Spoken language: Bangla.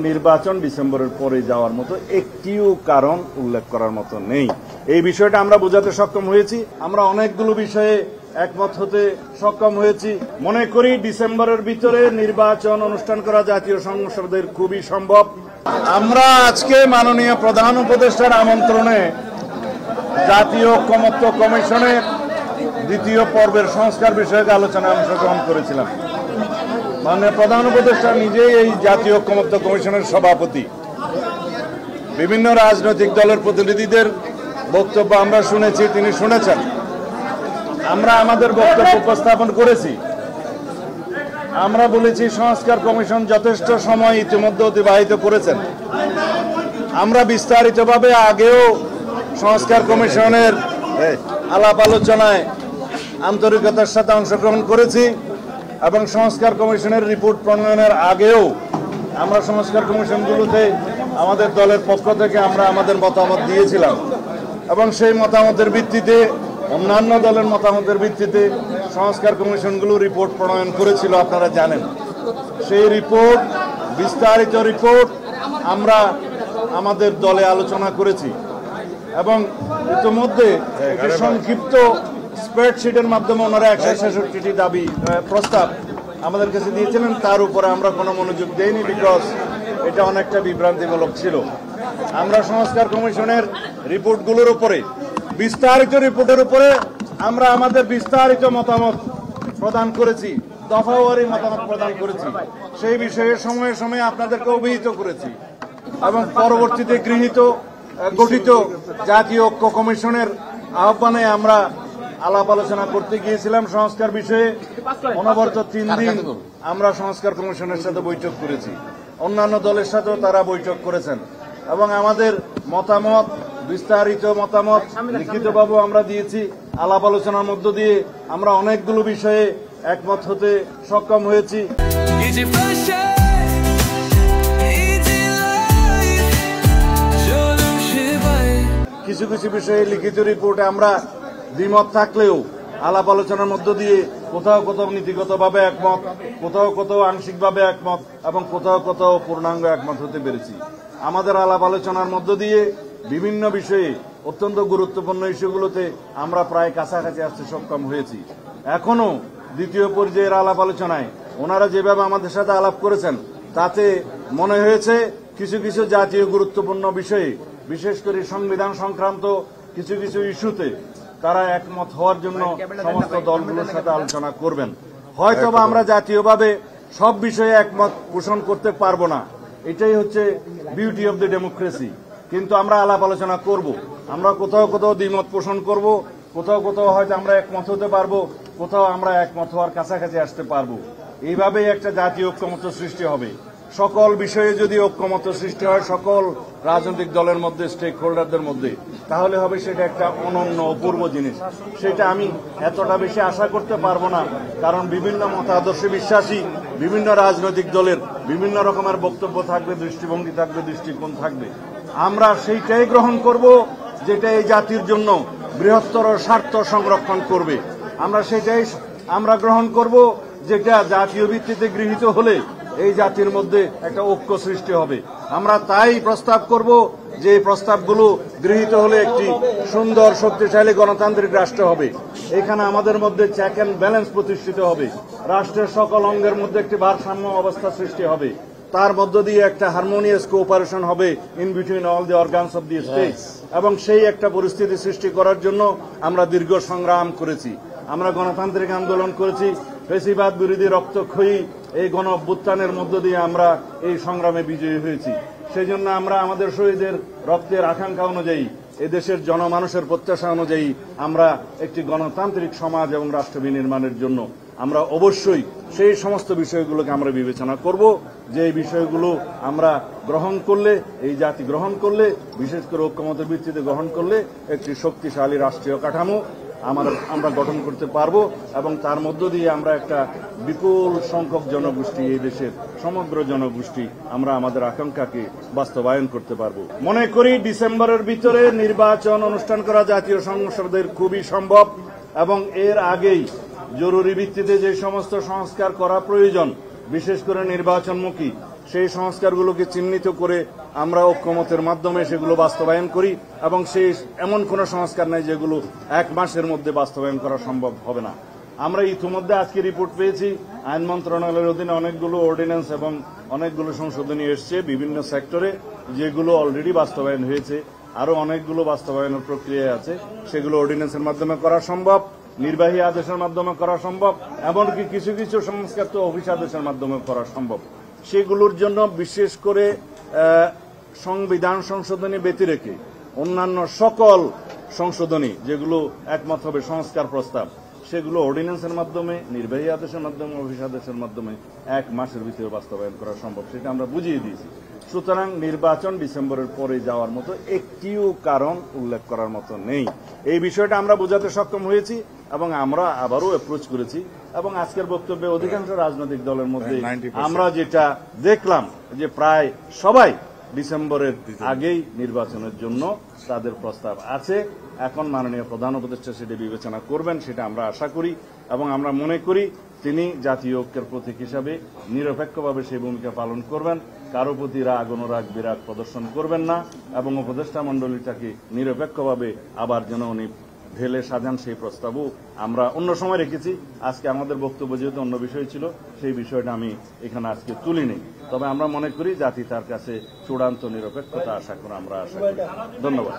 নির্বাচন ডিসেম্বরের পরে যাওয়ার মতো একটিও কারণ উল্লেখ করার মতো নেই। এই বিষয়টা আমরা বোঝাতে সক্ষম হয়েছি। আমরা অনেকগুলো বিষয়ে একমত হতে সক্ষম হয়েছি। মনে করি ডিসেম্বরের ভিতরে নির্বাচন অনুষ্ঠান করা জাতীয় সংসদের খুবই সম্ভব। আমরা আজকে মাননীয় প্রধান উপদেষ্টার আমন্ত্রণে জাতীয় ঐকমত্য কমিশনের দ্বিতীয় পর্বের সংস্কার বিষয়ক আলোচনায় অংশগ্রহণ করেছিলাম। মাননীয় প্রধান উপদেষ্টা নিজেই এই জাতীয় ঐকমত্য কমিশনের সভাপতি। বিভিন্ন রাজনৈতিক দলের প্রতিনিধিদের বক্তব্য আমরা শুনেছি, তিনি শুনেছেন। আমরা আমাদের বক্তব্য উপস্থাপন করেছি। আমরা বলেছি সংস্কার কমিশন যথেষ্ট সময় ইতিমধ্যে অতিবাহিত করেছেন। আমরা বিস্তারিতভাবে আগেও সংস্কার কমিশনের আলাপ আলোচনায় আন্তরিকতার সাথে অংশগ্রহণ করেছি এবং সংস্কার কমিশনের রিপোর্ট প্রণয়নের আগেও আমরা সংস্কার কমিশনগুলোতে আমাদের দলের পক্ষ থেকে আমরা আমাদের মতামত দিয়েছিলাম এবং সেই মতামতের ভিত্তিতে অন্যান্য দলের মতামতের ভিত্তিতে সংস্কার কমিশনগুলো রিপোর্ট প্রণয়ন করেছিল, আপনারা জানেন। সেই রিপোর্ট, বিস্তারিত রিপোর্ট আমরা আমাদের দলে আলোচনা করেছি এবং ইতিমধ্যে একটি সংক্ষিপ্ত স্প্রেডশিটের মাধ্যমে ওনারা 166টি দাবি প্রস্তাব আমাদের কাছে দিয়েছিলেন। তার উপরে আমরা কোনো মনোযোগ দেইনি, বিকজ এটা অনেকটা বিভ্রান্তিমূলক ছিল। আমরা সংস্কার কমিশনের রিপোর্টগুলোর উপরে, বিস্তারিত রিপোর্টের উপরে আমরা আমাদের বিস্তারিত মতামত প্রদান করেছি, দফাওয়ারি মতামত প্রদান করেছি। সেই বিষয়ে সময়ে সময়ে আপনাদেরকে অভিহিত করেছি এবং পরবর্তীতে গঠিত জাতীয় ঐক্য কমিশনের আহ্বানে আমরা আলাপ আলোচনা করতে গিয়েছিলাম সংস্কার বিষয়ে। অনবরত 3 দিন আমরা সংস্কার কমিশনের সাথে বৈঠক করেছি, অন্যান্য দলের সাথেও তারা বৈঠক করেছেন এবং আমাদের মতামত, বিস্তারিত মতামত লিখিতভাবে আমরা দিয়েছি। আলাপ আলোচনার মধ্য দিয়ে আমরা অনেকগুলো বিষয়ে একমত হতে সক্ষম হয়েছি। কিছু কিছু বিষয়ে লিখিত রিপোর্টে আমরা দ্বিমত থাকলেও আলাপ আলোচনার মধ্য দিয়ে কোথাও কোথাও নীতিগতভাবে একমত, কোথাও কোথাও আংশিকভাবে একমত এবং কোথাও কোথাও পূর্ণাঙ্গ একমত হতে পেরেছি। আমাদের আলাপ আলোচনার মধ্য দিয়ে বিভিন্ন বিষয়ে অত্যন্ত গুরুত্বপূর্ণ ইস্যুগুলোতে আমরা প্রায় কাছাকাছি আসতে সক্ষম হয়েছি। এখনো দ্বিতীয় পর্যায়ের আলাপ আলোচনায় ওনারা যেভাবে আমাদের সাথে আলাপ করেছেন তাতে মনে হয়েছে কিছু কিছু জাতীয় গুরুত্বপূর্ণ বিষয়ে, বিশেষ করে সংবিধান সংক্রান্ত কিছু কিছু ইস্যুতে তারা একমত হওয়ার জন্য সমস্ত দলগুলোর সাথে আলোচনা করবেন। হয়তোবা আমরা জাতীয়ভাবে সব বিষয়ে একমত পোষণ করতে পারবো না, এটাই হচ্ছে বিউটি অব দ্য ডেমোক্রেসি। কিন্তু আমরা আলাপ আলোচনা করব, আমরা কোথাও কোথাও দ্বিমত পোষণ করব, কোথাও কোথাও হয়তো আমরা একমত হতে পারবো, কোথাও আমরা একমত হওয়ার কাছাকাছি আসতে পারবো। এইভাবেই একটা জাতীয় ঐক্যমত্য সৃষ্টি হবে। সকল বিষয়ে যদি ঐক্যমত্য সৃষ্টি হয় সকল রাজনৈতিক দলের মধ্যে, স্টেক হোল্ডারদের মধ্যে, তাহলে হবে সেটা একটা অনন্য অপূর্ব জিনিস। সেটা আমি এতটা বেশি আশা করতে পারবো না, কারণ বিভিন্ন মতাদর্শে বিশ্বাসী বিভিন্ন রাজনৈতিক দলের বিভিন্ন রকমের বক্তব্য থাকবে, দৃষ্টিভঙ্গি থাকবে, দৃষ্টিকোণ থাকবে। আমরা সেইটাই গ্রহণ করব যেটা এই জাতির জন্য বৃহত্তর স্বার্থ সংরক্ষণ করবে। আমরা সেটাই গ্রহণ করব যেটা জাতীয় ভিত্তিতে গৃহীত হলে এই জাতির মধ্যে একটা ঐক্য সৃষ্টি হবে। আমরা তাই প্রস্তাব করব যে এই প্রস্তাবগুলো গৃহীত হলে একটি সুন্দর শক্তিশালী গণতান্ত্রিক রাষ্ট্র হবে। এখানে আমাদের মধ্যে চেক অ্যান্ড ব্যালেন্স প্রতিষ্ঠিত হবে, রাষ্ট্রের সকল অঙ্গের মধ্যে একটি ভারসাম্য অবস্থা সৃষ্টি হবে, তার মধ্য দিয়ে একটা হারমোনিয়াস কোঅপারেশন হবে in between all the organs of the state. এবং সেই একটা পরিস্থিতি সৃষ্টি করার জন্য আমরা দীর্ঘ সংগ্রাম করেছি, আমরা গণতান্ত্রিক আন্দোলন করেছি, ফ্যাসিবাদ বিরোধী রক্তক্ষয়ী এই গণ অভ্যুত্থানের মধ্য দিয়ে আমরা এই সংগ্রামে বিজয়ী হয়েছি। সেই জন্য আমরা আমাদের শহীদের রক্তের আকাঙ্ক্ষা অনুযায়ী, এদেশের জনমানুষের প্রত্যাশা অনুযায়ী আমরা একটি গণতান্ত্রিক সমাজ এবং রাষ্ট্র বিনির্মাণের জন্য আমরা অবশ্যই সেই সমস্ত বিষয়গুলোকে আমরা বিবেচনা করব, যে এই বিষয়গুলো আমরা গ্রহণ করলে, এই জাতি গ্রহণ করলে, বিশেষ করে ঐক্যমতের ভিত্তিতে গ্রহণ করলে একটি শক্তিশালী রাষ্ট্রীয় কাঠামো আমরা গঠন করতে পারবো এবং তার মধ্য দিয়ে আমরা একটা বিপুল সংখ্যক জনগোষ্ঠী, এই দেশের সমগ্র জনগোষ্ঠী আমরা আমাদের আকাঙ্ক্ষাকে বাস্তবায়ন করতে পারবো। মনে করি ডিসেম্বরের ভিতরে নির্বাচন অনুষ্ঠান করা জাতীয় সংসদের খুবই সম্ভব এবং এর আগেই জরুরি ভিত্তিতে যে সমস্ত সংস্কার করা প্রয়োজন, বিশেষ করে নির্বাচনমুখী, সেই সংস্কারগুলোকে চিহ্নিত করে আমরা ঐক্যমতের মাধ্যমে সেগুলো বাস্তবায়ন করি এবং সেই এমন কোনো সংস্কার নাই যেগুলো 1 মাসের মধ্যে বাস্তবায়ন করা সম্ভব হবে না। আমরা ইতিমধ্যে আজকে রিপোর্ট পেয়েছি আইন মন্ত্রণালয়ের অধীনে অনেকগুলো অর্ডিন্যান্স এবং অনেকগুলো সংশোধনী এসছে বিভিন্ন সেক্টরে, যেগুলো অলরেডি বাস্তবায়ন হয়েছে। আরো অনেকগুলো বাস্তবায়নের প্রক্রিয়ায় আছে, সেগুলো অর্ডিন্যান্সের মাধ্যমে করা সম্ভব, নির্বাহী আদেশের মাধ্যমে করা সম্ভব, এমনকি কিছু কিছু সংস্কার তো অফিস আদেশের মাধ্যমে করা সম্ভব। সেগুলোর জন্য বিশেষ করে সংবিধান সংশোধনী ব্যতি রেখে অন্যান্য সকল সংশোধনী যেগুলো একমত হবে সংস্কার প্রস্তাব, সেগুলো অর্ডিন্যান্সের মাধ্যমে, নির্বাহী আদেশের মাধ্যমে, অফিস আদেশের মাধ্যমে 1 মাসের ভিতরে বাস্তবায়ন করা সম্ভব, সেটা আমরা বুঝিয়ে দিয়েছি। সুতরাং নির্বাচন ডিসেম্বরের পরে যাওয়ার মতো একটিও কারণ উল্লেখ করার মতো নেই। এই বিষয়টা আমরা বোঝাতে সক্ষম হয়েছি এবং আমরা আবারও অ্যাপ্রোচ করেছি এবং আজকের বক্তব্যে অধিকাংশ রাজনৈতিক দলের মধ্যে আমরা যেটা দেখলাম যে প্রায় সবাই ডিসেম্বরের আগেই নির্বাচনের জন্য তাদের প্রস্তাব আছে। এখন মাননীয় প্রধান উপদেষ্টা সেটি বিবেচনা করবেন, সেটা আমরা আশা করি এবং আমরা মনে করি তিনি জাতীয় ঐক্যের প্রতীক হিসাবে নিরপেক্ষভাবে সেই ভূমিকা পালন করবেন, কারো প্রতি রাগ অনুরাগ বিরাগ প্রদর্শন করবেন না এবং উপদেষ্টা মণ্ডলীটাকে নিরপেক্ষভাবে আবার যেন উনি ঢেলে সাজান সেই প্রস্তাবও আমরা অন্য সময় রেখেছি। আজকে আমাদের বক্তব্য যেহেতু অন্য বিষয় ছিল, সেই বিষয়টা আমি এখানে আজকে তুলিনি। তবে আমরা মনে করি জাতি তার কাছে চূড়ান্ত নিরপেক্ষতা আমরা আশা করি। ধন্যবাদ।